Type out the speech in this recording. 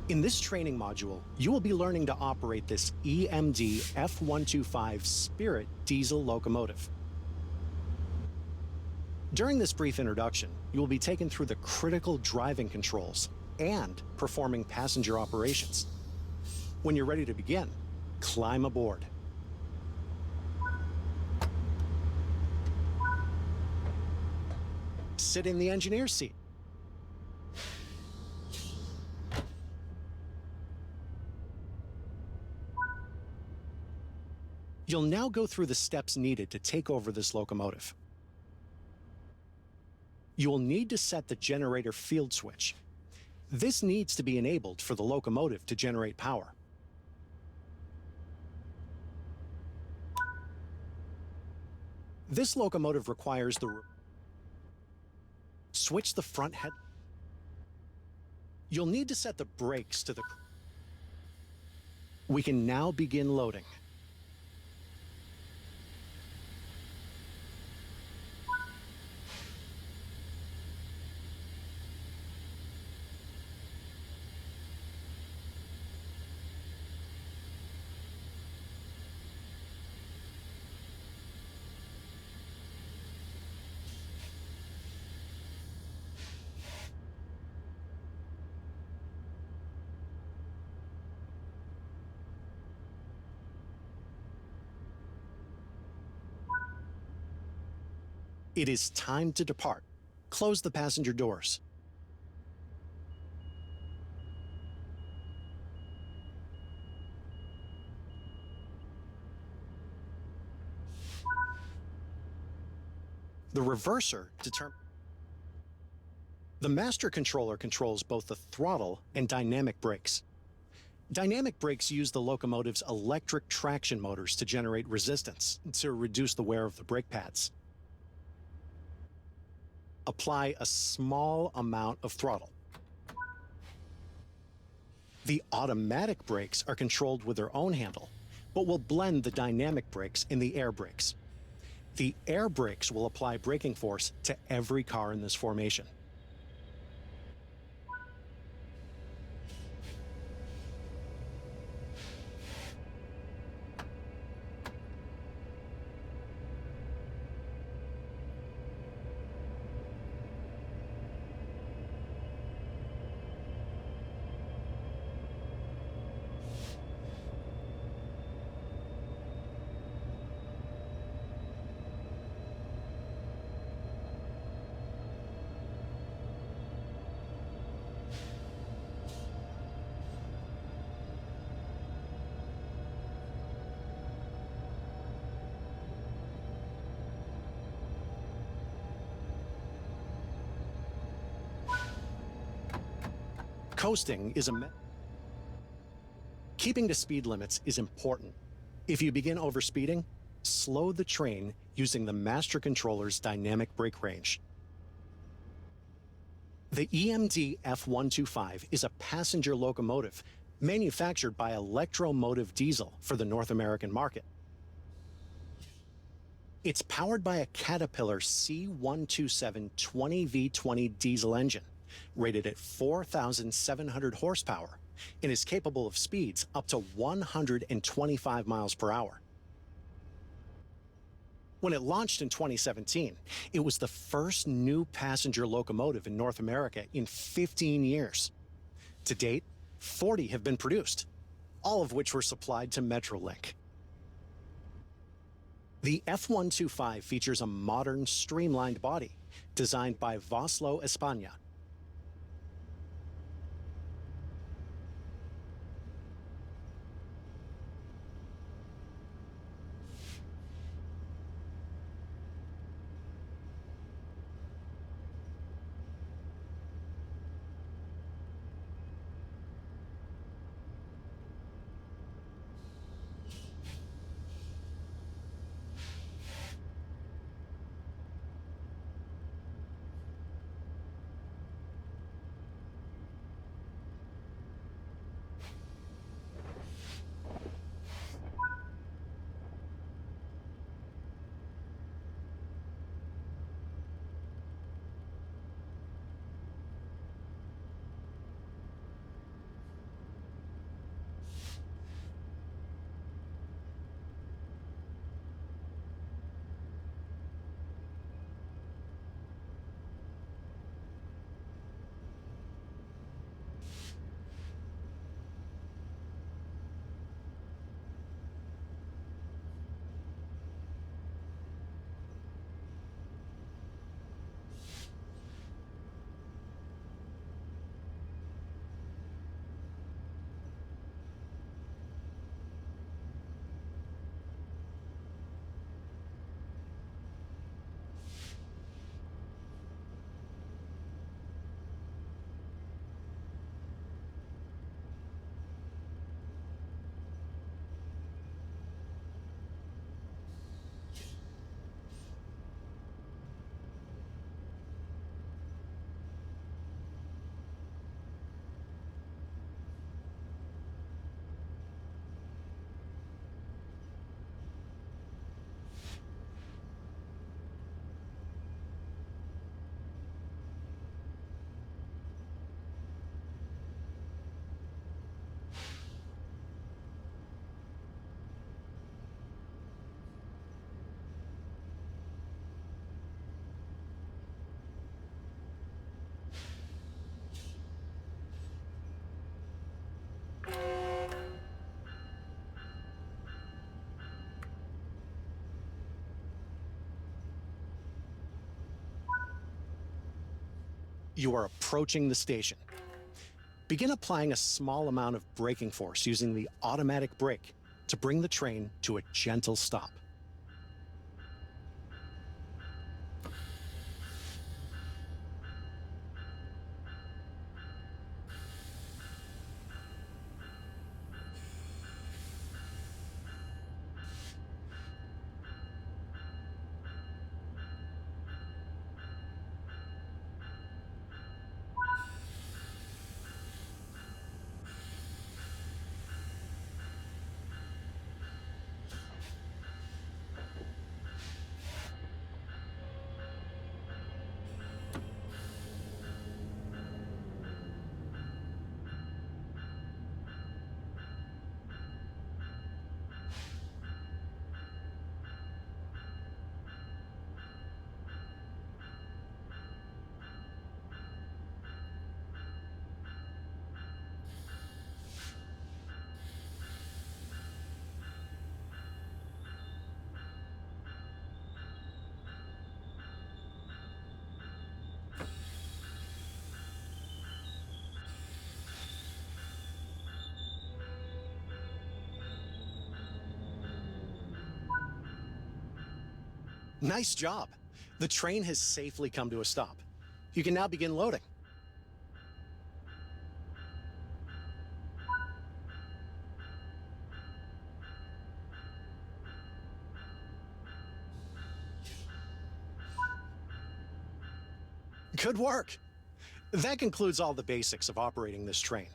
In this training module, you will be learning to operate this EMD F125 Spirit diesel locomotive. During this brief introduction, you will be taken through the critical driving controls and performing passenger operations. When you're ready to begin, climb aboard. Sit in the engineer's seat. You'll now go through the steps needed to take over this locomotive. You will need to set the generator field switch. This needs to be enabled for the locomotive to generate power. This locomotive requires the switch the front head. You'll need to set the brakes to the. We can now begin loading. It is time to depart. Close the passenger doors. The reverser determines. The master controller controls both the throttle and dynamic brakes. Dynamic brakes use the locomotive's electric traction motors to generate resistance to reduce the wear of the brake pads. Apply a small amount of throttle. The automatic brakes are controlled with their own handle, but will blend the dynamic brakes in the air brakes. The air brakes will apply braking force to every car in this formation. Coasting is Keeping to speed limits is important. If you begin overspeeding, slow the train using the master controller's dynamic brake range. The EMD F125 is a passenger locomotive manufactured by Electromotive Diesel for the North American market. It's powered by a Caterpillar C12720V20 diesel engine, rated at 4,700 horsepower, and is capable of speeds up to 125 miles per hour. When it launched in 2017, it was the first new passenger locomotive in North America in 15 years. To date, 40 have been produced, all of which were supplied to Metrolink. The F125 features a modern, streamlined body designed by Vossloh España. You are approaching the station. Begin applying a small amount of braking force using the automatic brake to bring the train to a gentle stop. Nice job. The train has safely come to a stop. You can now begin loading. Good work. That concludes all the basics of operating this train.